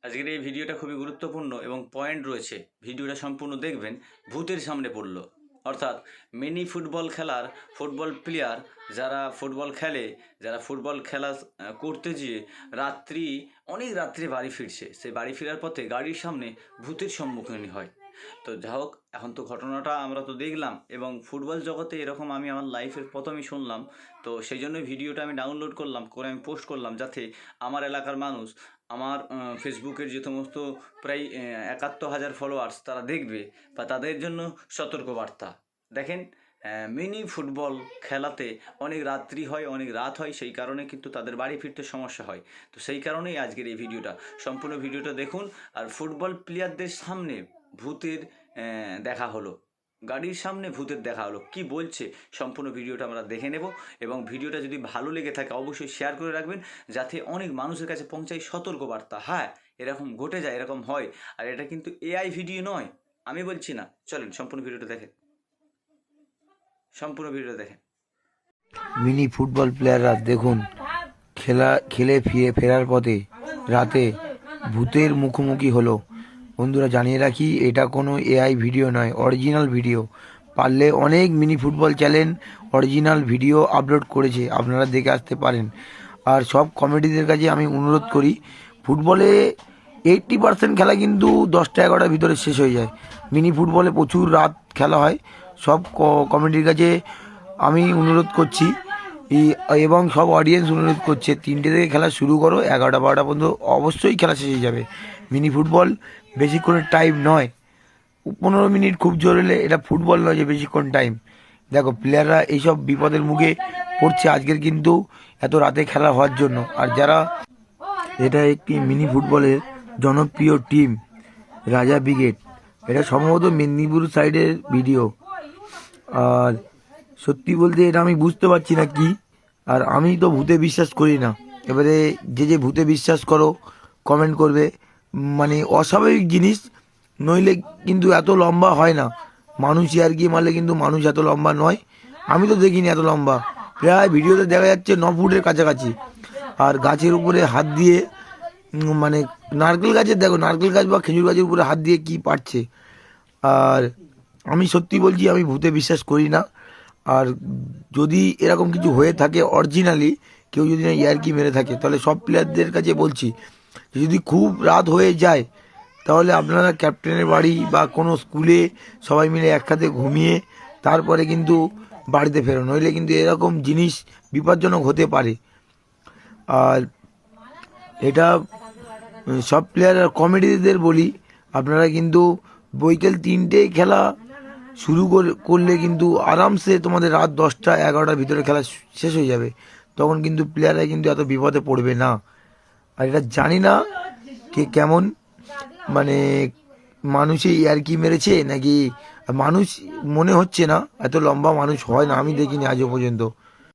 আজকের এই ভিডিওটা খুবই গুরুত্বপূর্ণ এবং পয়েন্ট রয়েছে। ভিডিওটা সম্পূর্ণ দেখবেন। ভূতের সামনে পড়ল, অর্থাৎ মিনি ফুটবল খেলার ফুটবল প্লেয়ার যারা ফুটবল খেলে, যারা ফুটবল খেলা করতে গিয়ে অনেক রাত্রে বাড়ি ফিরছে, সেই বাড়ি ফেরার পথে গাড়ির সামনে ভূতের সম্মুখীন হয়। তো যা হোক, এখন তো ঘটনাটা আমরা তো দেখলাম এবং ফুটবল জগতে এরকম আমি আমার লাইফের প্রথমেই শুনলাম। তো সেই জন্যই ভিডিওটা আমি ডাউনলোড করলাম, করে আমি পোস্ট করলাম, যাতে আমার এলাকার মানুষ, আমার ফেসবুকের যে সমস্ত প্রায় ৭১,০০০ ফলোয়ার্স তারা দেখবে, বা তাদের জন্য সতর্কবার্তা। দেখেন, মিনি ফুটবল খেলাতে অনেক রাত্রি হয়, অনেক রাত হয়, সেই কারণে কিন্তু তাদের বাড়ি ফিরতে সমস্যা হয়। তো সেই কারণেই আজকের এই ভিডিওটা, সম্পূর্ণ ভিডিওটা দেখুন। আর ফুটবল প্লেয়ারদের সামনে ভূতের দেখা হলো, গাড়ির সামনে ভূতের দেখা হলো, কি বলছে সম্পূর্ণ ভিডিওটা আমরা দেখে নেব। এবং ভিডিওটা যদি ভালো লেগে থাকে অবশ্যই শেয়ার করে রাখবেন, যাতে অনেক মানুষের কাছে পৌঁছায় সতর্কবার্তা। হ্যাঁ, এরকম ঘটে যায়, এরকম হয়। আর এটা কিন্তু এআই ভিডিও নয়, আমি বলছি না। চলেন সম্পূর্ণ ভিডিওটা দেখেন, সম্পূর্ণ ভিডিওটা দেখেন। মিনি ফুটবল প্লেয়াররা দেখুন, খেলে ফেরার পথে রাতে ভূতের মুখোমুখি হলো। বন্ধুরা, জানিয়ে রাখি, এটা কোনো এআই ভিডিও নয়, অরিজিনাল ভিডিও। পারলে অনেক mini football channel original video upload করেছে, আপনারা দেখে আসতে পারেন। আর সব কমিটিদের কাছে আমি অনুরোধ করি, ফুটবলে 80% খেলা কিন্তু 10টা-11টার ভিতরে শেষ হয়ে যায়। মিনি ফুটবলে প্রচুর রাত খেলা হয়। সব কমিটির কাছে আমি অনুরোধ করছি, এবং সব অডিয়েন্স অনুরোধ করছে, 3টে থেকে খেলা শুরু করো, 11টা-12টা পর্যন্ত অবশ্যই খেলা শেষ হয়ে যাবে। মিনি ফুটবল বেশিক্ষণের টাইম নয়, 15 মিনিট খুব জোর হলে। এটা ফুটবল নয় যে বেশিক্ষণ টাইম। দেখো, প্লেয়াররা এইসব বিপদের মুখে পড়ছে আজকের কিন্তু এত রাতে খেলা হওয়ার জন্য। আর যারা, এটা একটি মিনি ফুটবলের জনপ্রিয় টিম রাজা ব্রিগেড। এটা সম্ভবত মেদিনীপুর সাইডের ভিডিও। আর সত্যি বলতে এটা আমি বুঝতে পারছি না কি। আর আমি তো ভূতে বিশ্বাস করি না। এবারে যে ভূতে বিশ্বাস করো, কমেন্ট করবে। মানে অস্বাভাবিক জিনিস, নইলে কিন্তু এত লম্বা হয় না। মানুষ ইয়ার্কি মারলে কিন্তু মানুষ এত লম্বা নয়। আমি তো দেখিনি এত লম্বা। প্রায় ভিডিওতে দেখা যাচ্ছে 9 ফুটের কাছাকাছি। আর গাছের উপরে হাত দিয়ে, মানে নারকেল গাছের, দেখো নারকেল গাছ বা খেজুর গাছের উপরে হাত দিয়ে কি পারছে। আর আমি সত্যি বলছি, আমি ভূতে বিশ্বাস করি না। আর যদি এরকম কিছু হয়ে থাকে অরিজিনালি, কেউ যদি না ইয়ার্কি মেরে থাকে, তাহলে সব প্লেয়ারদের কাছে বলছি, যদি খুব রাত হয়ে যায় তাহলে আপনারা ক্যাপ্টেনের বাড়ি বা কোনো স্কুলে সবাই মিলে একসাথে ঘুমিয়ে তারপরে কিন্তু বাড়িতে ফেরো, নইলে কিন্তু এরকম জিনিস বিপজ্জনক হতে পারে। আর এটা সব প্লেয়ার আর কমেডিদের বলি, আপনারা কিন্তু বৈকাল 3টে খেলা শুরু করলে কিন্তু আরামসে তোমাদের রাত 10টা-11টার ভিতরে খেলা শেষ হয়ে যাবে। তখন কিন্তু প্লেয়াররা কিন্তু এত বিপদে পড়বে না। আর এটা জানি না কে কেমন, মানে মানুষে ইয়ার্কি মেরেছে নাকি, মানুষ মনে হচ্ছে না, এত লম্বা মানুষ হয় না, আমি দেখিনি আজও পর্যন্ত।